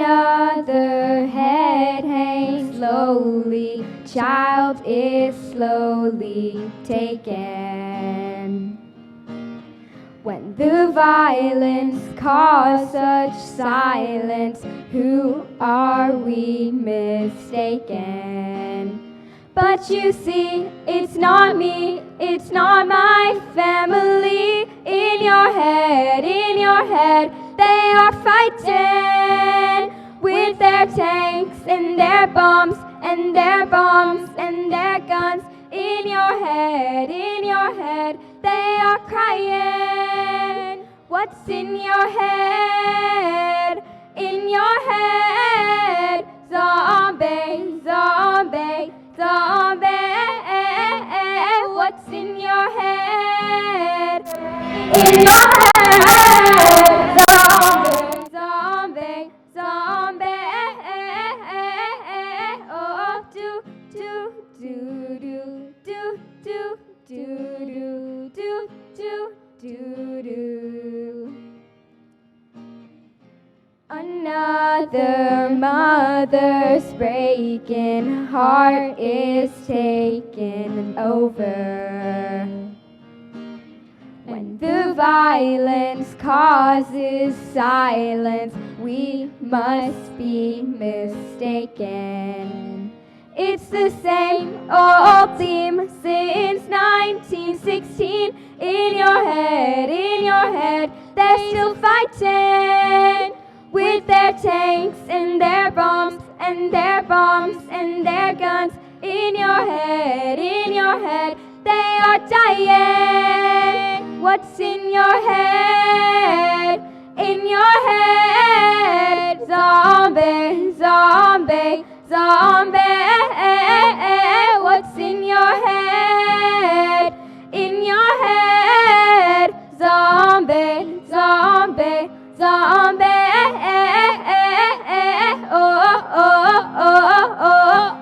Another head hangs slowly, child is slowly taken. When the violence caused such silence, who are we mistaken? But you see, it's not me, it's not my family. In your head, they are fighting with their tanks and their bombs and their bombs and their guns. In your head, they are crying. What's in your head? In your head, zombie, zombie, zombie. What's in your head? In your head, zombie, zombie, zombie. Oh, do, do, do, do, do, do, do, do, do, do, do. Another mother's breaking heart is taken over. When the violence causes silence, we must be mistaken. It's the same old theme since 1916. In your head, they're still fighting with their tanks and their bombs and their bombs and their guns. In your head, they are dying. What's in your head? In your head, zombie, zombie, zombie. What's in your head? In your head, zombie, zombie, zombie. Oh, oh, oh, oh,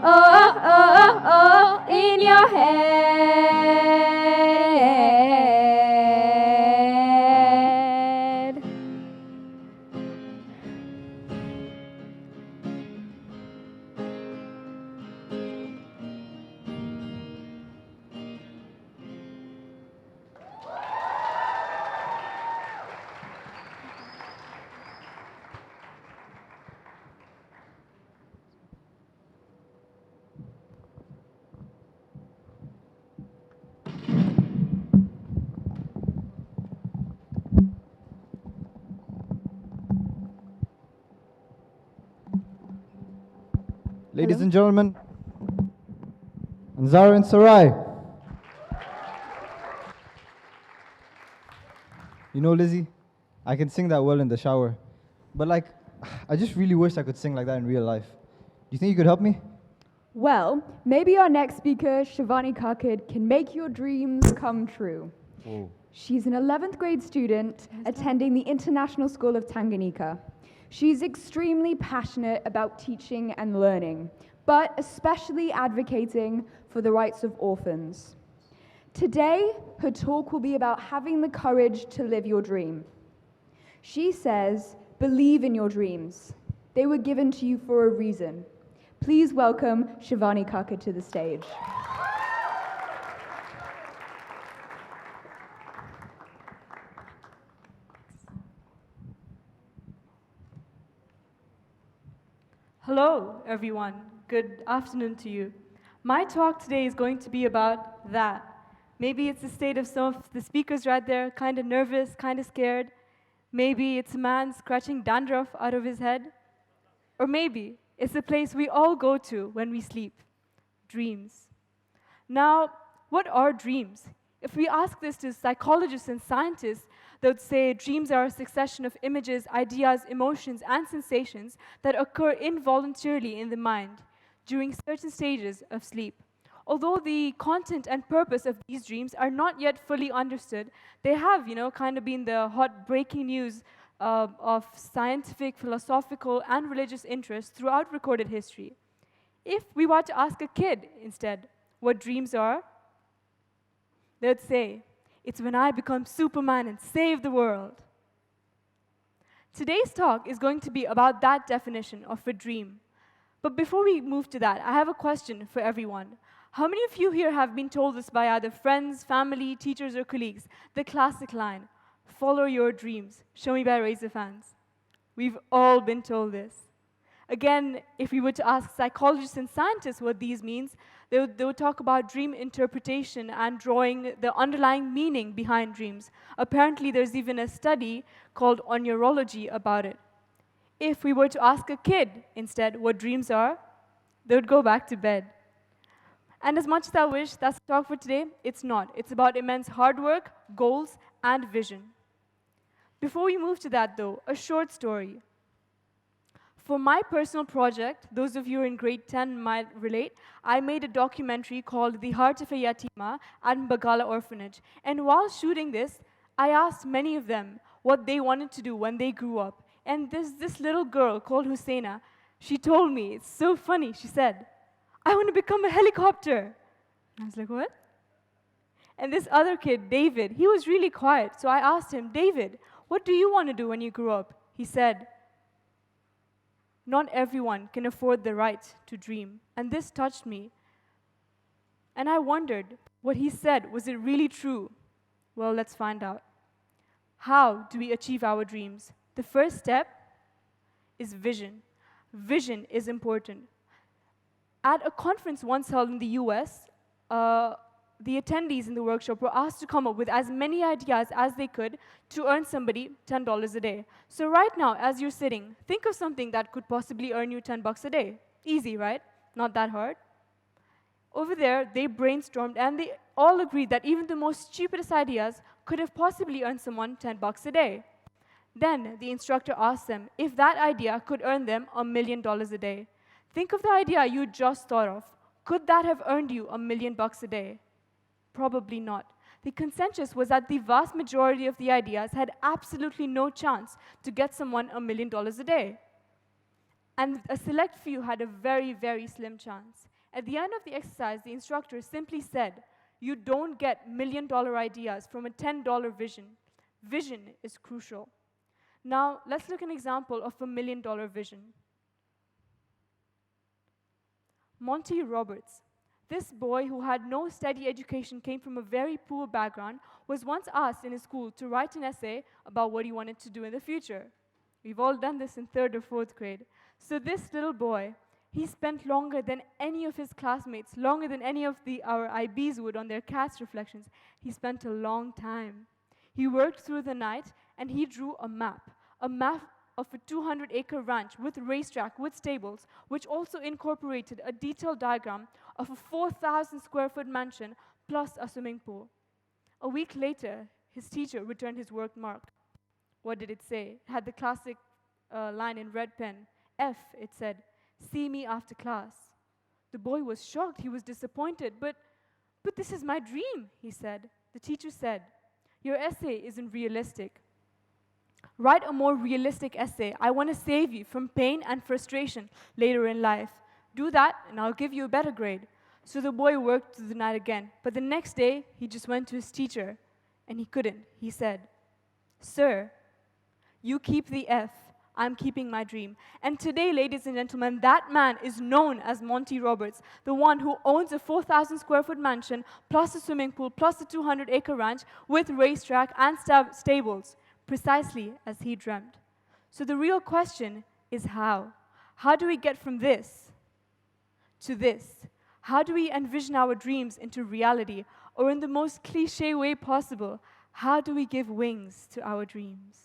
oh, oh, oh, in your head. Ladies and gentlemen, Anjara and Sarai. You know, Lizzie, I can sing that well in the shower, but like, I just really wish I could sing like that in real life. Do you think you could help me? Well, maybe our next speaker, Shivani Kakkad, can make your dreams come true. Whoa. She's an 11th grade student attending the International School of Tanganyika. She's extremely passionate about teaching and learning, but especially advocating for the rights of orphans. Today, her talk will be about having the courage to live your dream. She says, believe in your dreams. They were given to you for a reason. Please welcome Shivani Kakkad to the stage. Hello, everyone. Good afternoon to you. My talk today is going to be about that. Maybe it's the state of some of the speakers right there, kind of nervous, kind of scared. Maybe it's a man scratching dandruff out of his head. Or maybe it's the place we all go to when we sleep, dreams. Now, what are dreams? If we ask this to psychologists and scientists, they would say dreams are a succession of images, ideas, emotions, and sensations that occur involuntarily in the mind during certain stages of sleep. Although the content and purpose of these dreams are not yet fully understood, they have, kind of been the hot breaking news of scientific, philosophical, and religious interest throughout recorded history. If we were to ask a kid instead what dreams are, they would say, it's when I become Superman and save the world. Today's talk is going to be about that definition of a dream. But before we move to that, I have a question for everyone. How many of you here have been told this by either friends, family, teachers, or colleagues? The classic line, follow your dreams. Show me by raise of hands. We've all been told this. Again, if we were to ask psychologists and scientists what these means, they would talk about dream interpretation and drawing the underlying meaning behind dreams. Apparently, there's even a study called on neurology about it. If we were to ask a kid instead what dreams are, they would go back to bed. And as much as I wish that's the talk for today, it's not. It's about immense hard work, goals, and vision. Before we move to that, though, a short story. For my personal project, those of you in grade 10 might relate, I made a documentary called The Heart of a Yatima at Mbagala Orphanage. And while shooting this, I asked many of them what they wanted to do when they grew up. And there's this little girl called Husseina. She told me, it's so funny, she said, I want to become a helicopter. And I was like, what? And this other kid, David, he was really quiet. So I asked him, David, what do you want to do when you grow up? He said, not everyone can afford the right to dream. And this touched me. And I wondered, what he said, was it really true? Well, let's find out. How do we achieve our dreams? The first step is vision. Vision is important. At a conference once held in the US, the attendees in the workshop were asked to come up with as many ideas as they could to earn somebody $10 a day. So right now, as you're sitting, think of something that could possibly earn you $10 a day. Easy, right? Not that hard. Over there, they brainstormed, and they all agreed that even the most stupidest ideas could have possibly earned someone $10 a day. Then the instructor asked them if that idea could earn them $1 million a day. Think of the idea you just thought of. Could that have earned you $1 million a day? Probably not. The consensus was that the vast majority of the ideas had absolutely no chance to get someone $1 million a day. And a select few had a very, very slim chance. At the end of the exercise, the instructor simply said, you don't get $1 million ideas from a $10 vision. Vision is crucial. Now, let's look at an example of a $1 million vision. Monty Roberts. This boy who had no steady education, came from a very poor background, was once asked in his school to write an essay about what he wanted to do in the future. We've all done this in 3rd or 4th grade. So this little boy, he spent longer than any of his classmates, longer than any of our IBs would on their CAS reflections. He spent a long time. He worked through the night, and he drew a map of a 200-acre ranch with racetrack, with stables, which also incorporated a detailed diagram of a 4,000 square foot mansion plus a swimming pool. A week later, his teacher returned his work marked. What did it say? It had the classic line in red pen. F, it said, see me after class. The boy was shocked, he was disappointed, but this is my dream, he said. The teacher said, your essay isn't realistic. Write a more realistic essay. I want to save you from pain and frustration later in life. Do that, and I'll give you a better grade. So the boy worked through the night again. But the next day, he just went to his teacher, and he couldn't. He said, sir, you keep the F. I'm keeping my dream. And today, ladies and gentlemen, that man is known as Monty Roberts, the one who owns a 4,000 square foot mansion, plus a swimming pool, plus a 200-acre ranch with racetrack and stables, precisely as he dreamt. So the real question is how? How do we get from this to this? How do we envision our dreams into reality? Or in the most cliche way possible, how do we give wings to our dreams?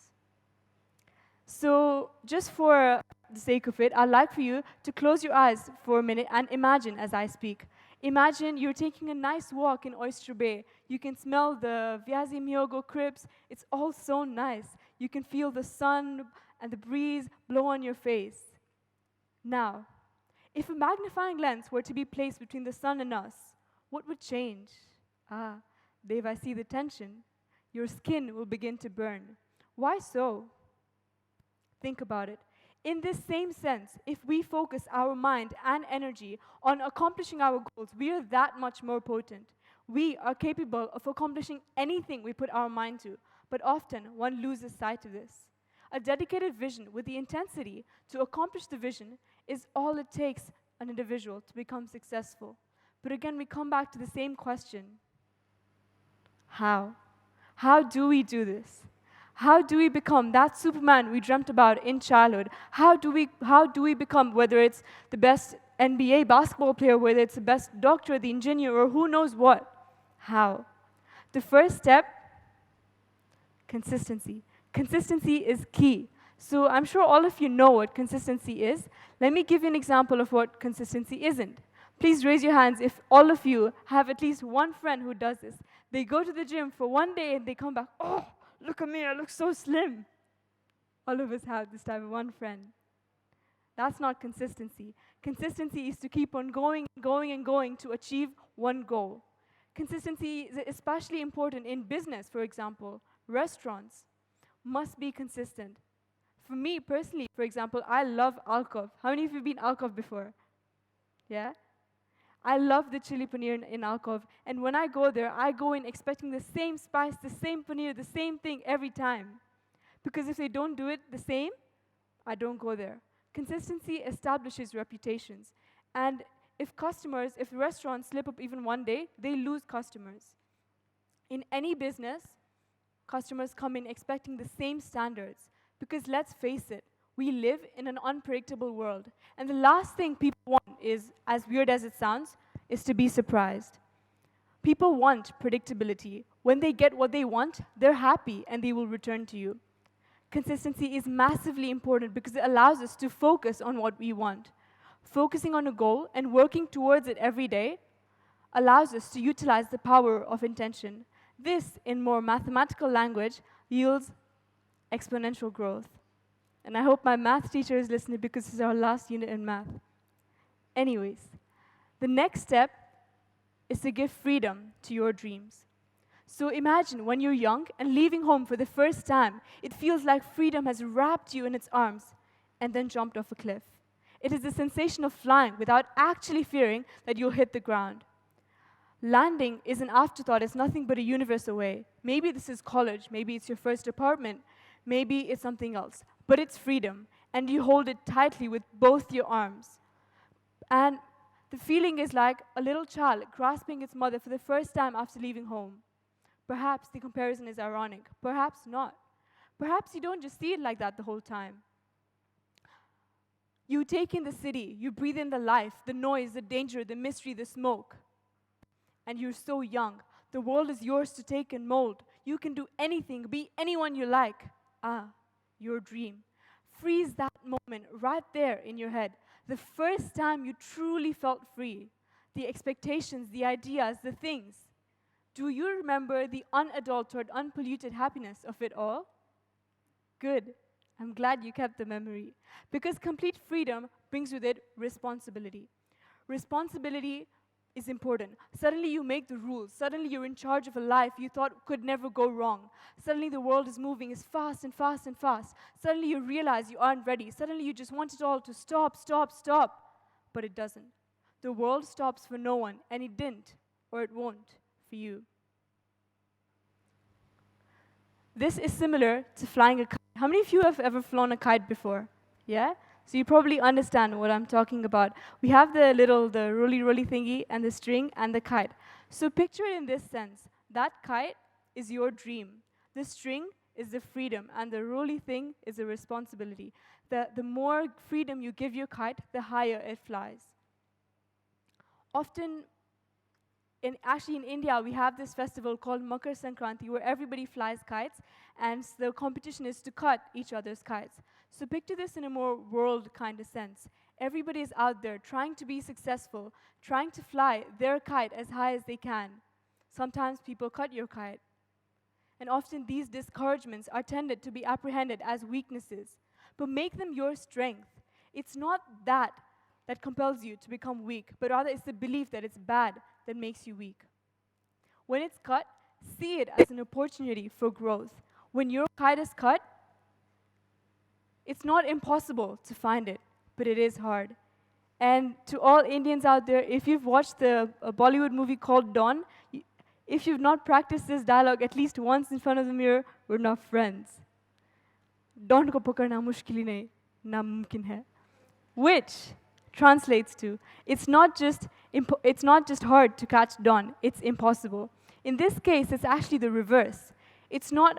So just for the sake of it, I'd like for you to close your eyes for a minute and imagine as I speak. Imagine you're taking a nice walk in Oyster Bay. You can smell the viazi mihogo crepes. It's all so nice. You can feel the sun and the breeze blow on your face. Now, if a magnifying lens were to be placed between the sun and us, what would change? Ah, Dave, I see the tension. Your skin will begin to burn. Why so? Think about it. In this same sense, if we focus our mind and energy on accomplishing our goals, we are that much more potent. We are capable of accomplishing anything we put our mind to, but often one loses sight of this. A dedicated vision with the intensity to accomplish the vision is all it takes an individual to become successful. But again, we come back to the same question. How? How do we do this? How do we become that Superman we dreamt about in childhood? How do we become, whether it's the best NBA basketball player, whether it's the best doctor, the engineer, or who knows what? How? The first step, consistency. Consistency is key. So I'm sure all of you know what consistency is. Let me give you an example of what consistency isn't. Please raise your hands if all of you have at least one friend who does this. They go to the gym for one day and they come back, oh, look at me, I look so slim. All of us have this type of one friend. That's not consistency. Consistency is to keep on going, going, and going to achieve one goal. Consistency is especially important in business, for example. Restaurants must be consistent. For me personally, for example, I love alcove. How many of you have been alcove before? Yeah? I love the chili paneer in alcove. And when I go there, I go in expecting the same spice, the same paneer, the same thing every time. Because if they don't do it the same, I don't go there. Consistency establishes reputations. And if restaurants slip up even one day, they lose customers. In any business, customers come in expecting the same standards. Because let's face it, we live in an unpredictable world. And the last thing people want is, as weird as it sounds, is to be surprised. People want predictability. When they get what they want, they're happy and they will return to you. Consistency is massively important because it allows us to focus on what we want. Focusing on a goal and working towards it every day allows us to utilize the power of intention. This, in more mathematical language, yields exponential growth. And I hope my math teacher is listening because this is our last unit in math. Anyways, the next step is to give freedom to your dreams. So imagine when you're young and leaving home for the first time, it feels like freedom has wrapped you in its arms and then jumped off a cliff. It is the sensation of flying without actually fearing that you'll hit the ground. Landing is an afterthought, it's nothing but a universe away. Maybe this is college, maybe it's your first apartment, maybe it's something else. But it's freedom, and you hold it tightly with both your arms. And the feeling is like a little child grasping its mother for the first time after leaving home. Perhaps the comparison is ironic, perhaps not. Perhaps you don't just see it like that the whole time. You take in the city, you breathe in the life, the noise, the danger, the mystery, the smoke. And you're so young. The world is yours to take and mold. You can do anything, be anyone you like. Your dream. Freeze that moment right there in your head. The first time you truly felt free. The expectations, the ideas, the things. Do you remember the unadulterated, unpolluted happiness of it all? Good. I'm glad you kept the memory. Because complete freedom brings with it responsibility. Responsibility is important. Suddenly you make the rules. Suddenly you're in charge of a life you thought could never go wrong. Suddenly the world is moving as fast and fast and fast. Suddenly you realize you aren't ready. Suddenly you just want it all to stop, stop, stop. But it doesn't. The world stops for no one, and it didn't, or it won't, for you. This is similar to flying a kite. How many of you have ever flown a kite before? Yeah? So you probably understand what I'm talking about. We have the roly thingy and the string and the kite. So picture it in this sense. That kite is your dream. The string is the freedom, and the roly thing is the responsibility. The more freedom you give your kite, the higher it flies. Often, actually in India, we have this festival called Makar Sankranti where everybody flies kites, and the competition is to cut each other's kites. So picture this in a more world kind of sense. Everybody is out there trying to be successful, trying to fly their kite as high as they can. Sometimes people cut your kite. And often these discouragements are tended to be apprehended as weaknesses. But make them your strength. It's not that compels you to become weak, but rather it's the belief that it's bad that makes you weak. When it's cut, see it as an opportunity for growth. When your kite is cut, it's not impossible to find it, but it is hard. And to all Indians out there, if you've watched a Bollywood movie called Dawn, if you've not practiced this dialogue at least once in front of the mirror, we're not friends. dawn ko pakarna mushkil hi nahi, namumkin hai. Which translates to, it's not just hard to catch dawn, it's impossible. In this case, it's actually the reverse. It's not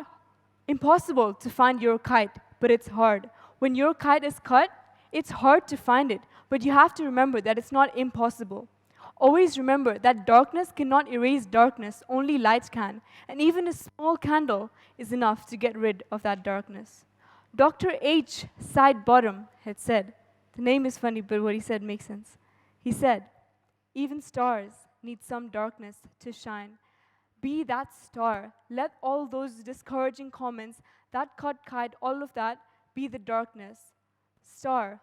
impossible to find your kite, but it's hard. When your kite is cut, it's hard to find it, but you have to remember that it's not impossible. Always remember that darkness cannot erase darkness, only light can, and even a small candle is enough to get rid of that darkness. Dr. H. Sidebottom had said, the name is funny, but what he said makes sense. He said, even stars need some darkness to shine. Be that star. Let all those discouraging comments, that cut kite, all of that, be the darkness. Star,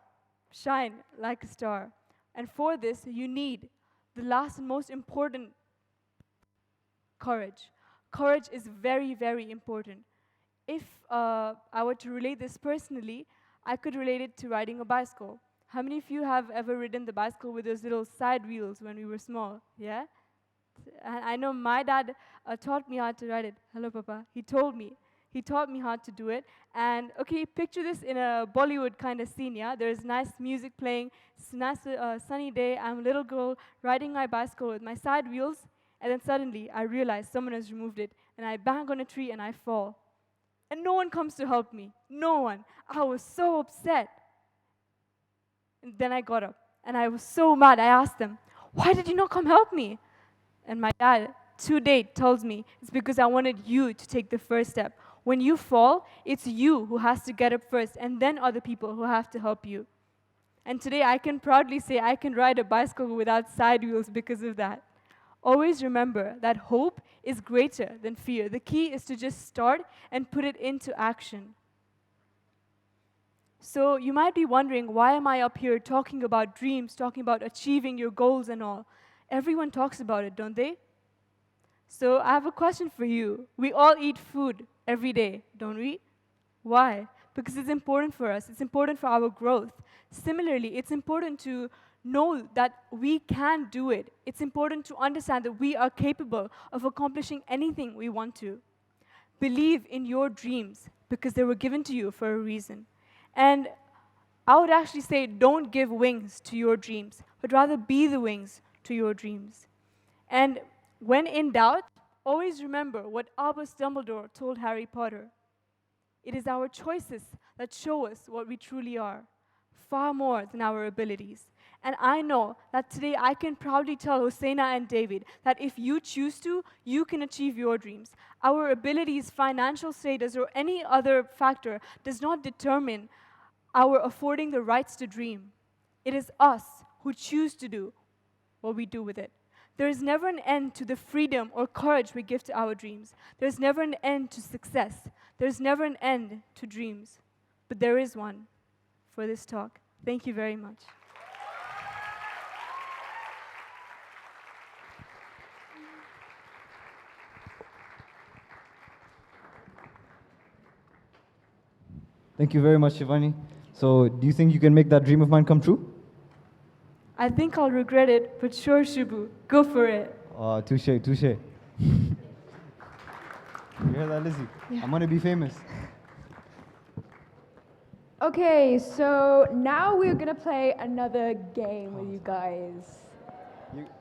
shine like a star. And for this, you need the last and most important, courage. Courage is very, very important. If I were to relate this personally, I could relate it to riding a bicycle. How many of you have ever ridden the bicycle with those little side wheels when we were small? Yeah? And I know my dad taught me how to ride it. Hello, Papa. He told me. He taught me how to do it. And okay, picture this in a Bollywood kind of scene, yeah? There's nice music playing. It's a nice sunny day. I'm a little girl riding my bicycle with my side wheels. And then suddenly I realize someone has removed it. And I bang on a tree and I fall. And no one comes to help me. No one. I was so upset. And then I got up. And I was so mad. I asked them, why did you not come help me? And my dad, to date, tells me it's because I wanted you to take the first step. When you fall, it's you who has to get up first, and then other people who have to help you. And today I can proudly say I can ride a bicycle without side wheels because of that. Always remember that hope is greater than fear. The key is to just start and put it into action. So you might be wondering, why am I up here talking about dreams, talking about achieving your goals and all? Everyone talks about it, don't they? So I have a question for you. We all eat food every day, don't we? Why? Because it's important for us. It's important for our growth. Similarly, it's important to know that we can do it. It's important to understand that we are capable of accomplishing anything we want to. Believe in your dreams because they were given to you for a reason. And I would actually say don't give wings to your dreams, but rather be the wings to your dreams. And when in doubt, always remember what Albus Dumbledore told Harry Potter. It is our choices that show us what we truly are, far more than our abilities. And I know that today I can proudly tell Hosseina and David that if you choose to, you can achieve your dreams. Our abilities, financial status, or any other factor does not determine our affording the rights to dream. It is us who choose to do what we do with it. There is never an end to the freedom or courage we give to our dreams. There's never an end to success. There's never an end to dreams. But there is one for this talk. Thank you very much. Thank you very much, Shivani. So, do you think you can make that dream of mine come true? I think I'll regret it, but sure, Shubu, go for it. Touche, touche. You hear that, Lizzie? Yeah. I'm gonna be famous. Okay, so now we're gonna play another game with you guys.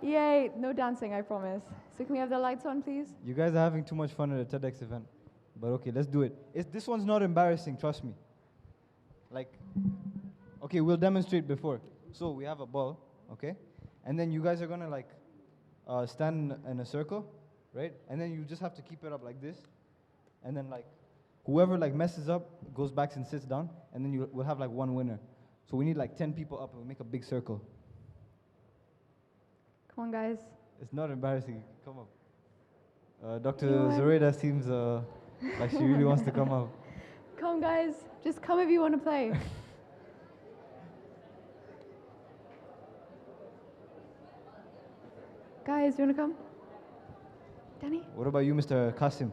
Yay, no dancing, I promise. So can we have the lights on, please? You guys are having too much fun at a TEDx event. But okay, let's do it. This one's not embarrassing, trust me. Like, okay, we'll demonstrate before. So we have a ball, okay? And then you guys are gonna like stand in a circle, right? And then you just have to keep it up like this. And then like, whoever like messes up goes back and sits down. And then we'll have like one winner. So we need like 10 people up and we'll make a big circle. Come on, guys. It's not embarrassing, come up. Dr. Zoraida seems like she really wants to come up. Come on, guys. Just come if you want to play. Guys, you want to come? Danny? What about you, Mr. Qasim?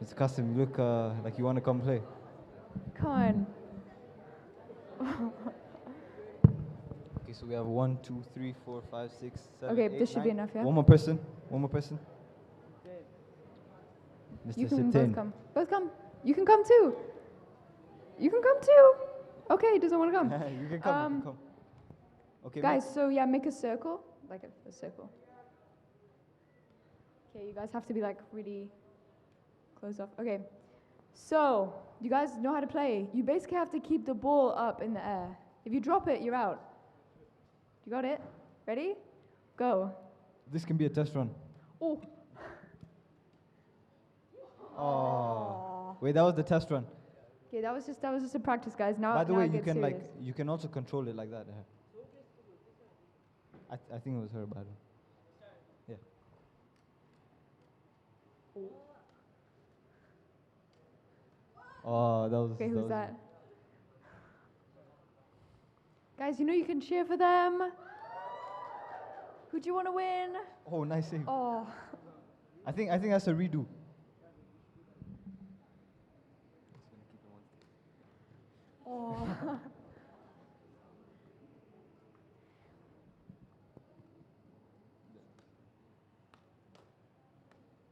Mr. Qasim, you look like you want to come play. Come on. Okay, so we have 1, 2, 3, 4, 5, 6, 7, Okay, 8, this should be 9. enough, yeah? One more person. One more person. Mr. You can Sitin. both come. Both come. You can come too. You can come too. Okay, he doesn't want to come. You can come. You can come. Okay, Guys, so yeah, make a circle, like a circle. Okay, you guys have to be like really close off. Okay, so you guys know how to play. You basically have to keep the ball up in the air. If you drop it, you're out. You got it? Ready? Go. This can be a test run. Oh. Oh. Wait, that was the test run. Okay, that was just a practice, guys. Now, By the now way, it you gets can serious. you can also control it like that. I think it was her, by the way. Yeah. Oh, that was. Okay, that who's was- that? Guys, you know you can cheer for them. Who do you want to win? Oh, nice save. Oh. I think that's a redo. Oh.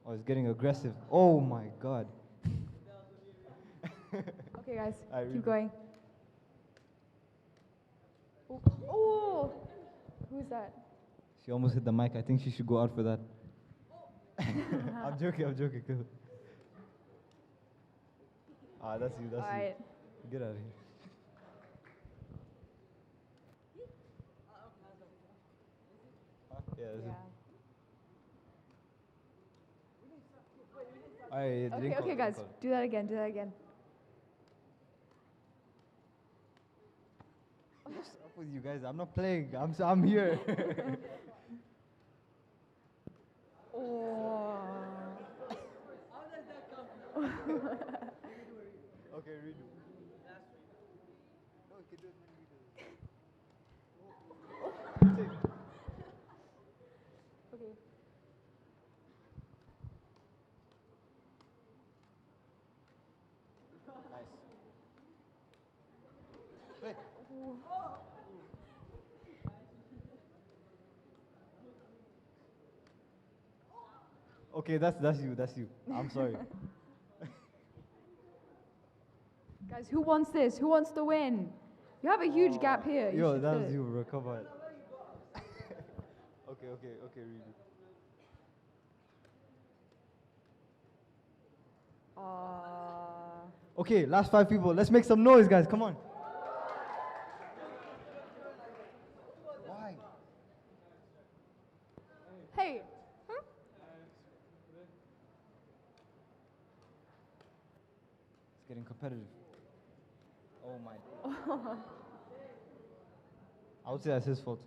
Oh, it's getting aggressive. Oh my God. Okay, guys, I read keep it. going. Oh. Oh. Who's that? She almost hit the mic. I think she should go out for that. I'm joking. Cool. Ah, that's you. All right. Get out of here. Yeah. That's it. Alright, Okay, guys, do that again. What's up with you guys? I'm not playing. I'm here. Oh. Okay, redo. No, you can do it when we do it. Okay. Nice. Wait. Okay, that's you. I'm sorry. Guys, who wants this? Who wants to win? You have a huge gap here. You Yo, should that fill was it. you, bro. Come on. Okay, redo. Okay, last 5 people. Let's make some noise, guys. Come on. Why? Hey. It's getting competitive. Oh my. I would say that's his fault.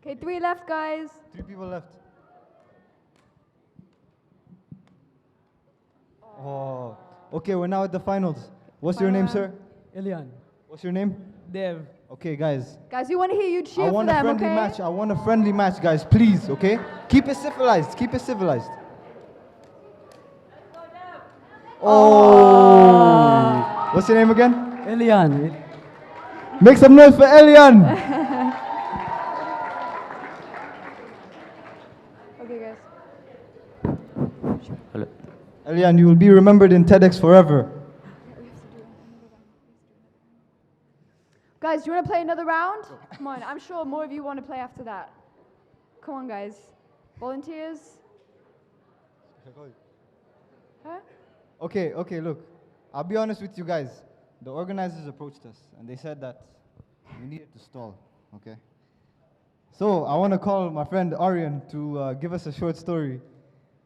Okay, 3 left, guys. 3 people left. Oh. Okay, we're now at the finals. What's your name, sir? Elian. What's your name? Dev. Okay, guys. Guys, we want to hear you cheer I for want a them, friendly okay? match. I want a friendly match, guys. Please, okay? Keep it civilized. Oh. What's your name again? Elian. Make some noise for Elian. Okay, guys. Elian, you will be remembered in TEDx forever. Guys, do you want to play another round? Come on, I'm sure more of you want to play after that. Come on, guys. Volunteers? Huh? Okay, look. I'll be honest with you guys. The organizers approached us and they said that we needed to stall, okay? So I want to call my friend Aryan to give us a short story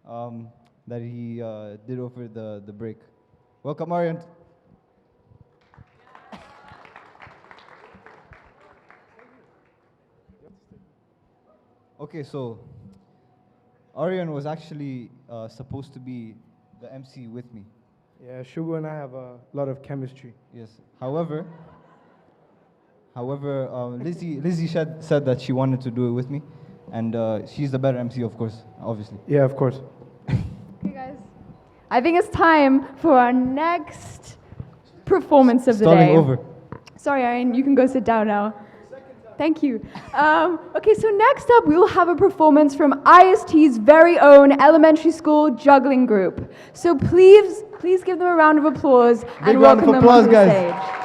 that he did over the break. Welcome, Aryan. Okay, so Aryan was actually supposed to be the MC with me. Yeah, Shugo and I have a lot of chemistry. Yes. However, Lizzie said that she wanted to do it with me, and she's the better MC, of course, obviously. Yeah, of course. Okay, guys. I think it's time for our next performance of the day. Starting over. Sorry, Aaron, you can go sit down now. Thank you. Okay, so next up we will have a performance from IST's very own elementary school juggling group. So please give them a round of applause and round of welcome them applause, onto the guys. stage.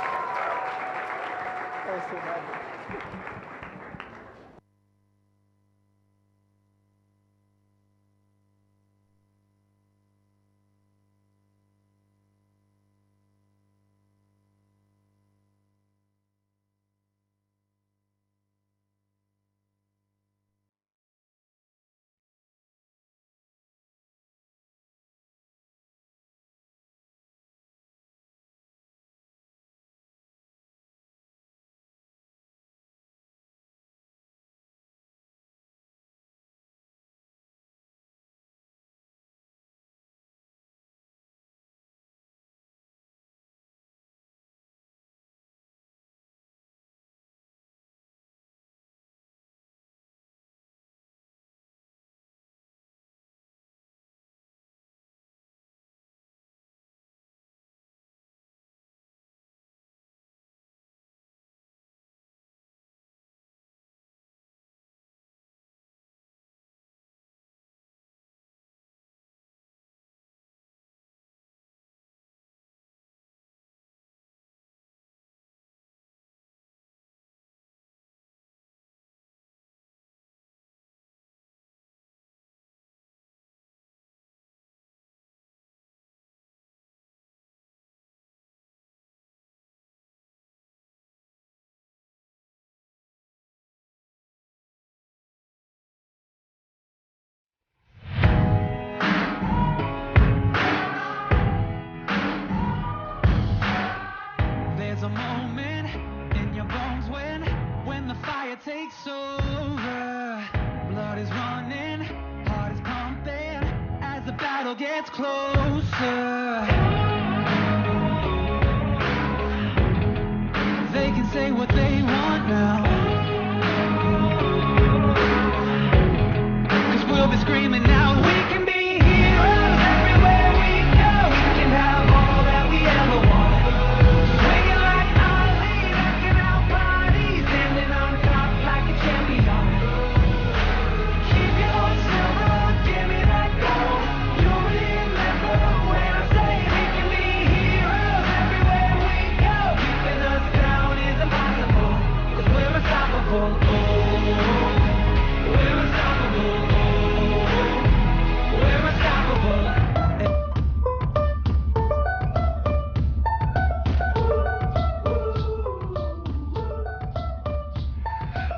There's a moment in your bones when the fire takes over. Blood is running, heart is pumping as the battle gets closer. They can say what they want now, 'cause we'll be screaming out, we can be heroes everywhere we go. We can have all that we ever wanted. Swinging like Ali, rocking our bodies, standing on top like a champion. Keep your silver, give me that gold. You'll remember when I say we can be heroes everywhere we go. Keeping us down is impossible, 'cause we're unstoppable. Oh, we're unstoppable. Oh, we're unstoppable.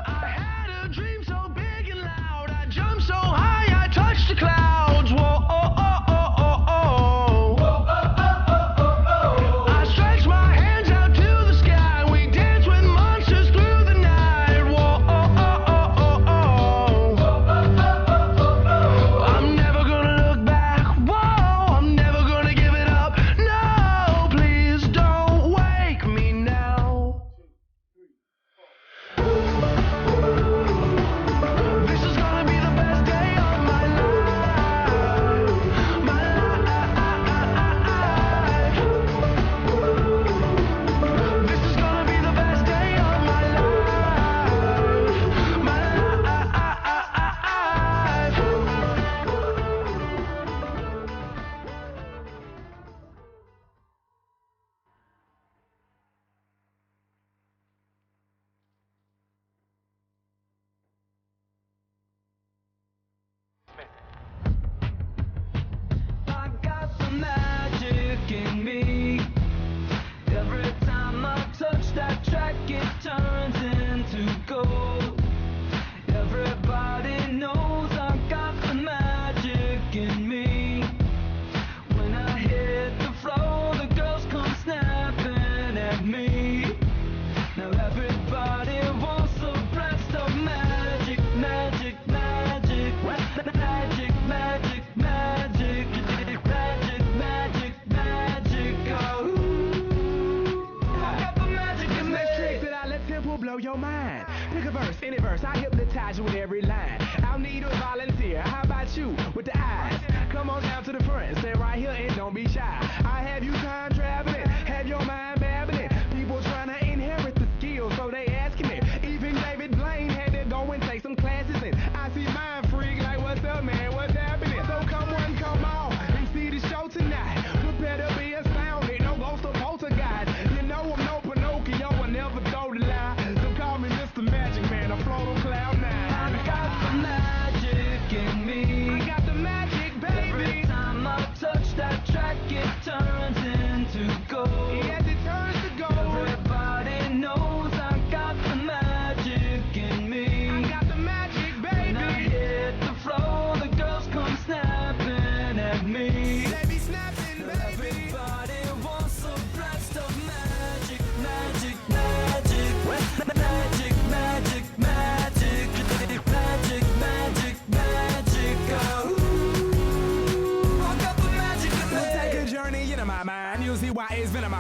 I had a dream so big and loud, I jumped so high, I touched the clouds. Whoa, oh, oh, oh, oh, oh. Whoa, oh, oh, oh, oh, oh. I stretched my hands out to the sky, we danced with monsters through the night. Whoa, oh, oh, oh, oh, oh. Whoa, oh, oh, oh, oh, oh. I'm never gonna look back, whoa, I'm never gonna give it up. No, please don't wake me now. This is gonna be the best day of my life. My life. This is gonna be the best day of my life. My life. I got some magic in me. Every time I touch that track, it turns into gold. Everybody knows I got some magic in me. When I hit the floor, the girls come snapping at me. Now everybody wants a blast of magic, magic, magic, magic, magic, magic, magic, magic, magic, oh. I got the magic in me. Let's check it out, let tempo blow your mind. Pick a verse, any verse, I hypnotize you with every line. I'll need a volunteer, how about you with the eyes? Come on down to the front, stay right here and don't be shy. I have you time traveling, have your mind babbling. People trying to inherit the skills, so they asking me. Even David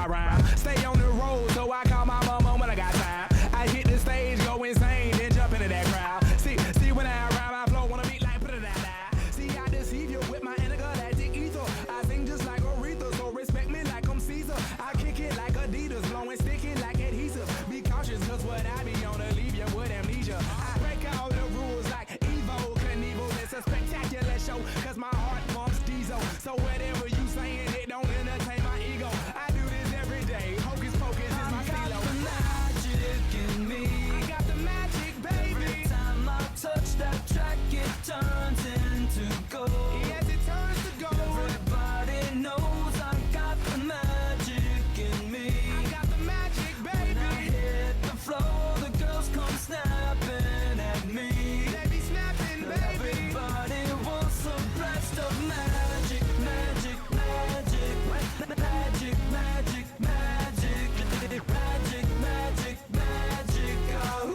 my rhyme. Stay on the road, so I call my mama when I got time. I hit the stage, go insane, then jump into that crowd. See when I rhyme, I flow, wanna beat like put it out. See, I deceive you with my intergalactic ether. I sing just like Aretha, so respect me like I'm Caesar. I kick it like Adidas, blowing sticky like adhesive. Be cautious, cause what I be on to leave you with amnesia. I break all the rules like Evo Knievel. It's a spectacular show, cause my heart pumps diesel. So whatever you saying, it don't entertain my ego. I do this every day, hocus pocus is my stilo. The magic in me. I got the magic, baby. Every time I touch that track, it turns into gold. Yes, it turns to gold. Everybody knows I got the magic in me. I got the magic, When I baby. hit the floor, the girls come snapping at me. They be snapping, baby. Everybody wants a blast of magic, magic, magic, magic, magic, magic, magic, magic, magic. Oh,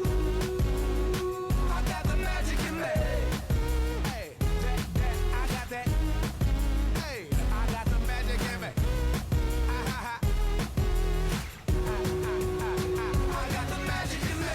I got the magic in me. Hey, I got that. Hey, I got the magic in me. I got the magic in me.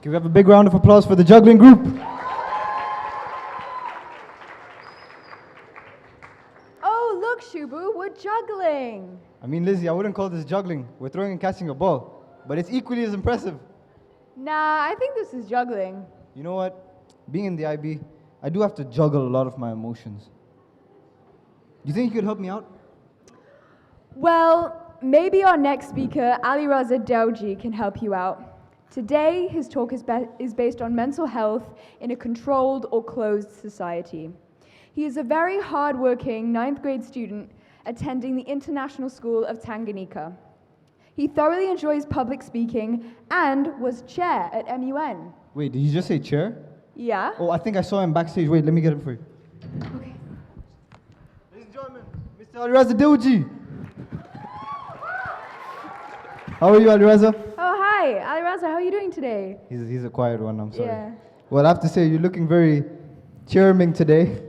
Can we have a big round of applause for the juggling group? Oh, look, Shubu, we're juggling. I mean, Lizzie, I wouldn't call this juggling. We're throwing and catching a ball. But it's equally as impressive. Nah, I think this is juggling. You know what? Being in the IB, I do have to juggle a lot of my emotions. Do you think you could help me out? Well, maybe our next speaker, Aliraza Dewji, can help you out. Today, his talk is based on mental health in a controlled or closed society. He is a very hard-working 9th grade student attending the International School of Tanganyika. He thoroughly enjoys public speaking and was chair at MUN. Wait, did you just say chair? Yeah? Oh, I think I saw him backstage. Wait, let me get him for you. Okay. Ladies and gentlemen, Mr. Aliraza Dewji. How are you, Aliraza? Oh, hi. Aliraza, how are you doing today? He's a quiet one, I'm sorry. Yeah. Well, I have to say, you're looking very charming today.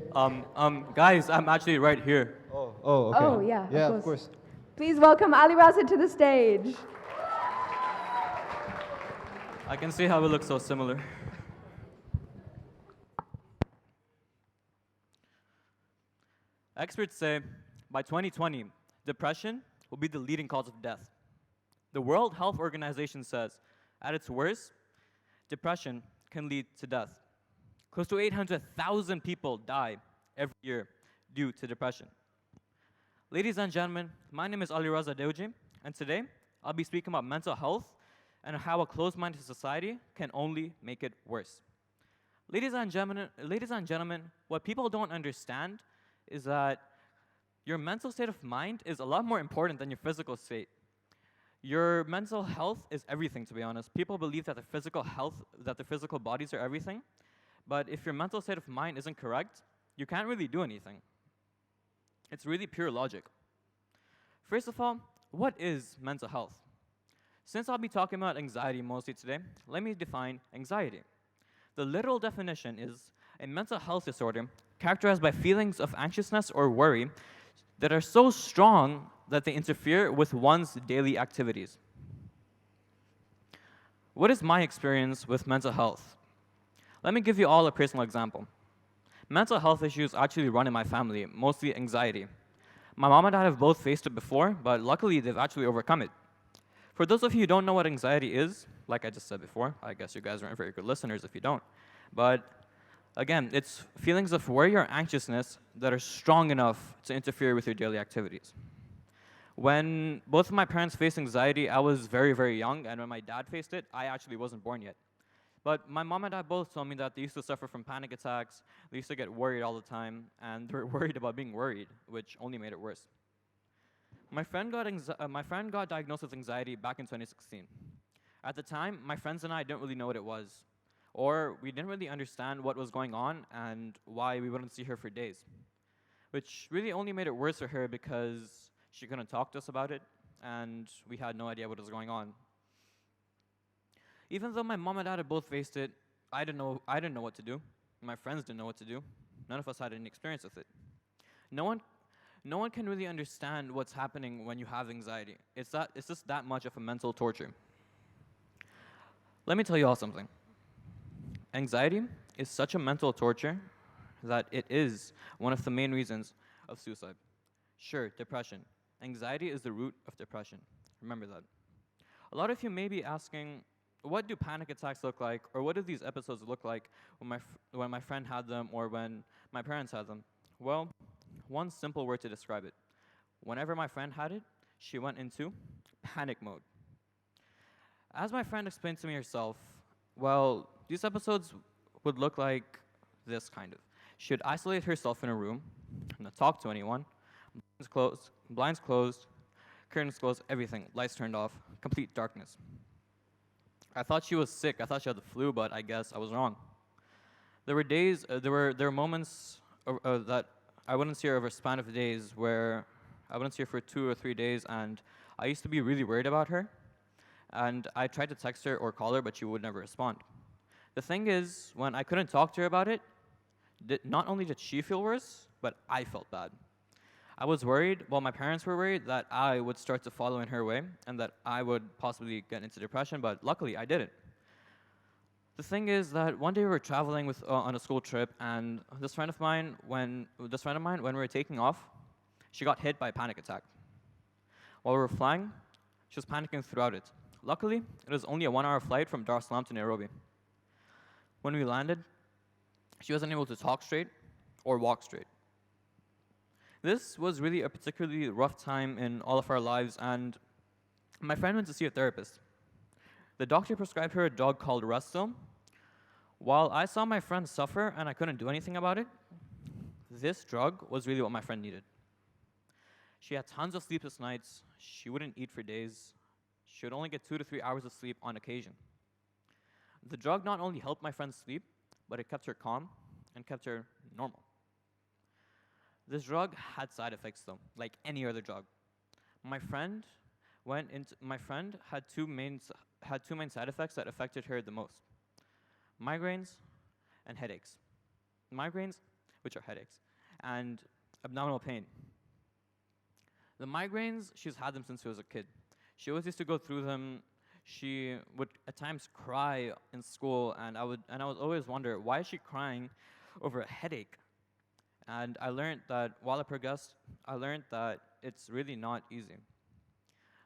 Guys, I'm actually right here. Oh, okay. Oh, yeah, of Yeah, course. of course. Please welcome Aliraza to the stage. I can see how we look so similar. Experts say by 2020, depression will be the leading cause of death. The World Health Organization says, at its worst, depression can lead to death. Close to 800,000 people die every year due to depression. Ladies and gentlemen, my name is Aliraza Dewji, and today I'll be speaking about mental health and how a closed-minded society can only make it worse. Ladies and gentlemen, what people don't understand is that your mental state of mind is a lot more important than your physical state. Your mental health is everything, to be honest. People believe that the physical bodies are everything, but if your mental state of mind isn't correct, you can't really do anything. It's really pure logic. First of all, what is mental health? Since I'll be talking about anxiety mostly today, let me define anxiety. The literal definition is a mental health disorder characterized by feelings of anxiousness or worry that are so strong that they interfere with one's daily activities. What is my experience with mental health? Let me give you all a personal example. Mental health issues actually run in my family, mostly anxiety. My mom and dad have both faced it before, but luckily they've actually overcome it. For those of you who don't know what anxiety is, like I just said before, I guess you guys aren't very good listeners if you don't, but again, it's feelings of worry or anxiousness that are strong enough to interfere with your daily activities. When both of my parents faced anxiety, I was very, very young, and when my dad faced it, I actually wasn't born yet. But my mom and dad both told me that they used to suffer from panic attacks, they used to get worried all the time, and they were worried about being worried, which only made it worse. My friend got diagnosed with anxiety back in 2016. At the time, my friends and I didn't really know what it was, or we didn't really understand what was going on and why we wouldn't see her for days, which really only made it worse for her because she couldn't talk to us about it, and we had no idea what was going on. Even though my mom and dad had both faced it, I didn't know what to do. My friends didn't know what to do. None of us had any experience with it. No one can really understand what's happening when you have anxiety. It's just that much of a mental torture. Let me tell you all something. Anxiety is such a mental torture that it is one of the main reasons of suicide. Sure, depression. Anxiety is the root of depression. Remember that. A lot of you may be asking, what do panic attacks look like, or what do these episodes look like when my friend had them or when my parents had them? Well, one simple word to describe it. Whenever my friend had it, she went into panic mode. As my friend explained to me herself, well, these episodes would look like this kind of. She would isolate herself in a room, not talk to anyone, blinds closed, curtains closed, everything, lights turned off, complete darkness. I thought she was sick. I thought she had the flu, but I guess I was wrong. There were moments that I wouldn't see her over a span of days where I wouldn't see her for 2 or 3 days, and I used to be really worried about her. And I tried to text her or call her, but she would never respond. The thing is, when I couldn't talk to her about it, not only did she feel worse, but I felt bad. I was worried, well, my parents were worried that I would start to follow in her way and that I would possibly get into depression, but luckily I didn't. The thing is that one day we were traveling on a school trip, and this friend of mine, when we were taking off, she got hit by a panic attack. While we were flying, she was panicking throughout it. Luckily, it was only a 1-hour flight from Dar es Salaam to Nairobi. When we landed, she wasn't able to talk straight or walk straight. This was really a particularly rough time in all of our lives, and my friend went to see a therapist. The doctor prescribed her a drug called Rustil. While I saw my friend suffer and I couldn't do anything about it, this drug was really what my friend needed. She had tons of sleepless nights. She wouldn't eat for days. She would only get 2 to 3 hours of sleep on occasion. The drug not only helped my friend sleep, but it kept her calm and kept her normal. This drug had side effects though, like any other drug. My friend had two main side effects that affected her the most. Migraines and headaches. Migraines, which are headaches, and abdominal pain. The migraines, she's had them since she was a kid. She always used to go through them. She would at times cry in school, and I would always wonder, why is she crying over a headache? And I learned that while it progressed, I learned that it's really not easy.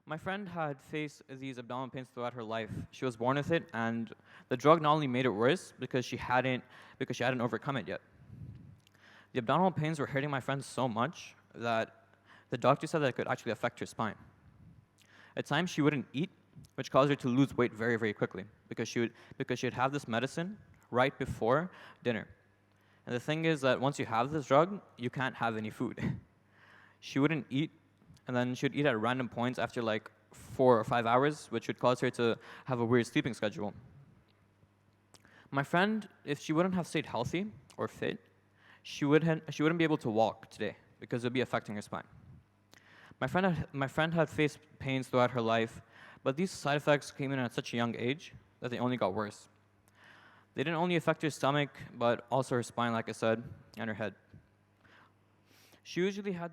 My friend had faced these abdominal pains throughout her life. She was born with it, and the drug not only made it worse because she hadn't overcome it yet. The abdominal pains were hurting my friend so much that the doctor said that it could actually affect her spine. At times, she wouldn't eat, which caused her to lose weight very, very quickly because she'd have this medicine right before dinner. And the thing is that once you have this drug, you can't have any food. She wouldn't eat, and then she'd eat at random points after like 4 or 5 hours, which would cause her to have a weird sleeping schedule. My friend, if she wouldn't have stayed healthy or fit, she wouldn't be able to walk today because it would be affecting her spine. My friend had faced pains throughout her life, but these side effects came in at such a young age that they only got worse. They didn't only affect her stomach, but also her spine, like I said, and her head. She usually had,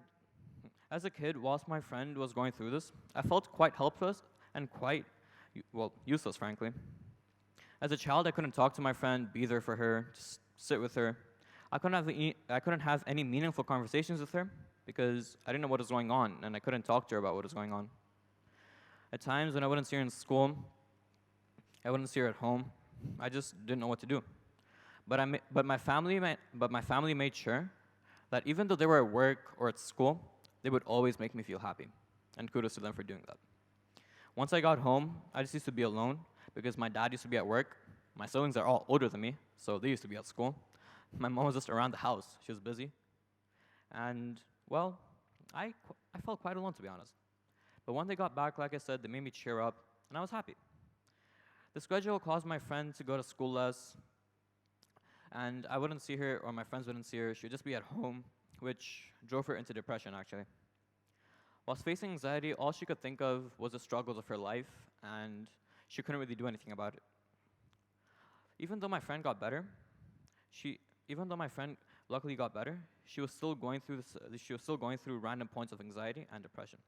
as a kid, whilst my friend was going through this, I felt quite helpless and quite, useless, frankly. As a child, I couldn't talk to my friend, be there for her, just sit with her. I couldn't have any meaningful conversations with her because I didn't know what was going on, and I couldn't talk to her about what was going on. At times, when I wouldn't see her in school, I wouldn't see her at home, I just didn't know what to do. But my family made sure that even though they were at work or at school, they would always make me feel happy. And kudos to them for doing that. Once I got home, I just used to be alone because my dad used to be at work. My siblings are all older than me, so they used to be at school. My mom was just around the house. She was busy. And, well, I felt quite alone, to be honest. But when they got back, like I said, they made me cheer up, and I was happy. The schedule caused my friend to go to school less, and I wouldn't see her, or my friends wouldn't see her. She would just be at home, which drove her into depression, actually. Whilst facing anxiety, all she could think of was the struggles of her life, and she couldn't really do anything about it. Even though my friend got better, even though my friend luckily got better, she was still going through random points of anxiety and depression.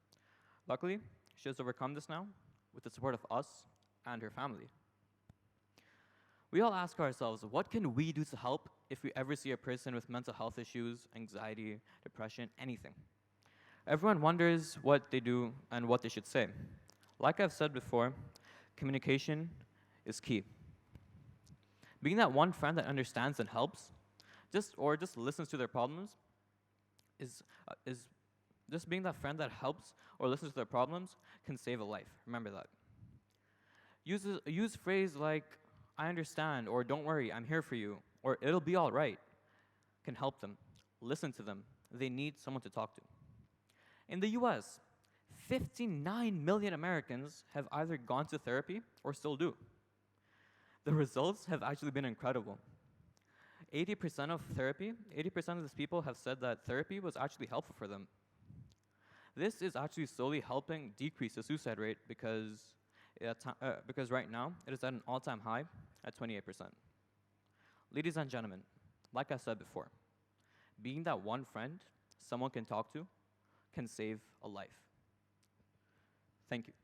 Luckily, she has overcome this now with the support of us and her family. We all ask ourselves, what can we do to help if we ever see a person with mental health issues, anxiety, depression, anything? Everyone wonders what they do and what they should say. Like I've said before, communication is key. Being that one friend that understands and helps, just listens to their problems, is just being that friend that helps or listens to their problems can save a life. Remember that. Use phrase like, I understand, or don't worry, I'm here for you, or it'll be all right, can help them. Listen to them. They need someone to talk to. In the US, 59 million Americans have either gone to therapy or still do. The results have actually been incredible. 80% of these people have said that therapy was actually helpful for them. This is actually slowly helping decrease the suicide rate because right now it is at an all-time high at 28%. Ladies and gentlemen, like I said before, being that one friend someone can talk to can save a life. Thank you.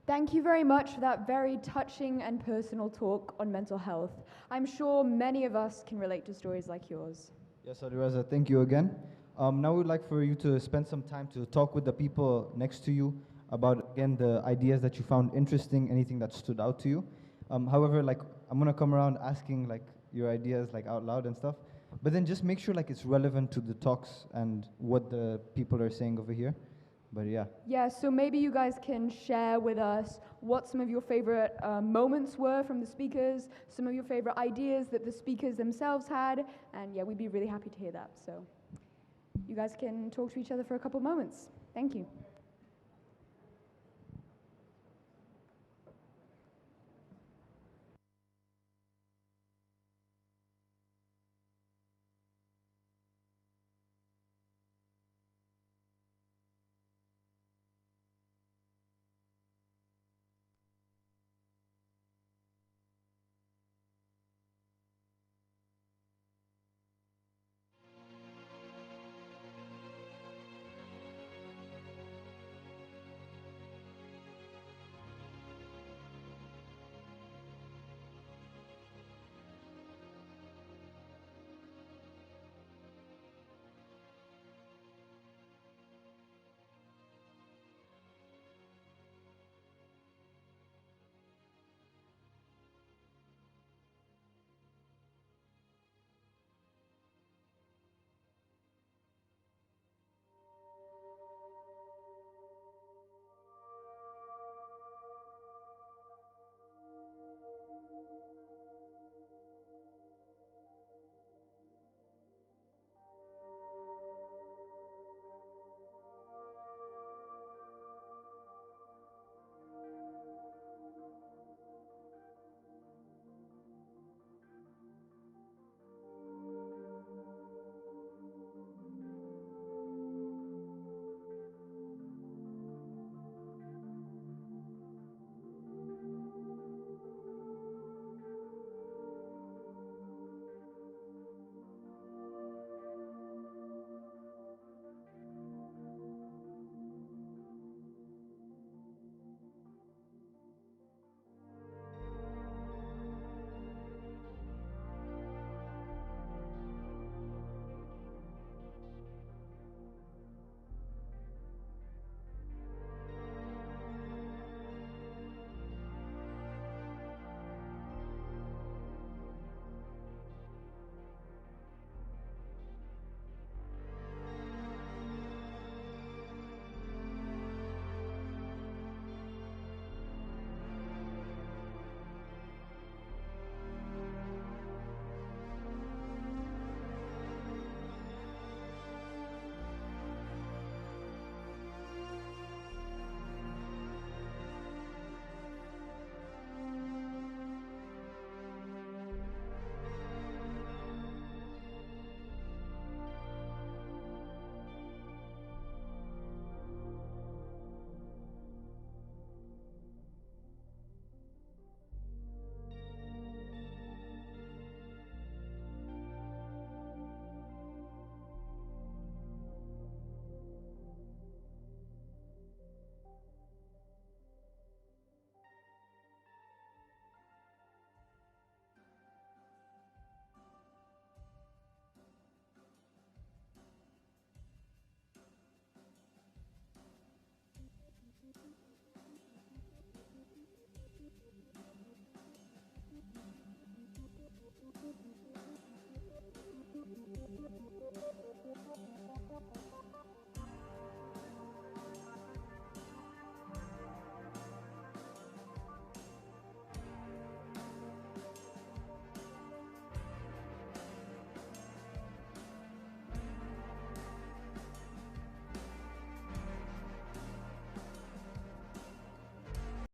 Thank you very much for that very touching and personal talk on mental health. I'm sure many of us can relate to stories like yours. Yes, Aliraza, thank you again. Now we'd like for you to spend some time to talk with the people next to you about, again, the ideas that you found interesting, anything that stood out to you. However, like, I'm gonna come around asking like your ideas like out loud and stuff, but then just make sure like it's relevant to the talks and what the people are saying over here. But yeah. Yeah, so maybe you guys can share with us what some of your favorite moments were from the speakers, some of your favorite ideas that the speakers themselves had, and yeah, we'd be really happy to hear that. So you guys can talk to each other for a couple moments. Thank you.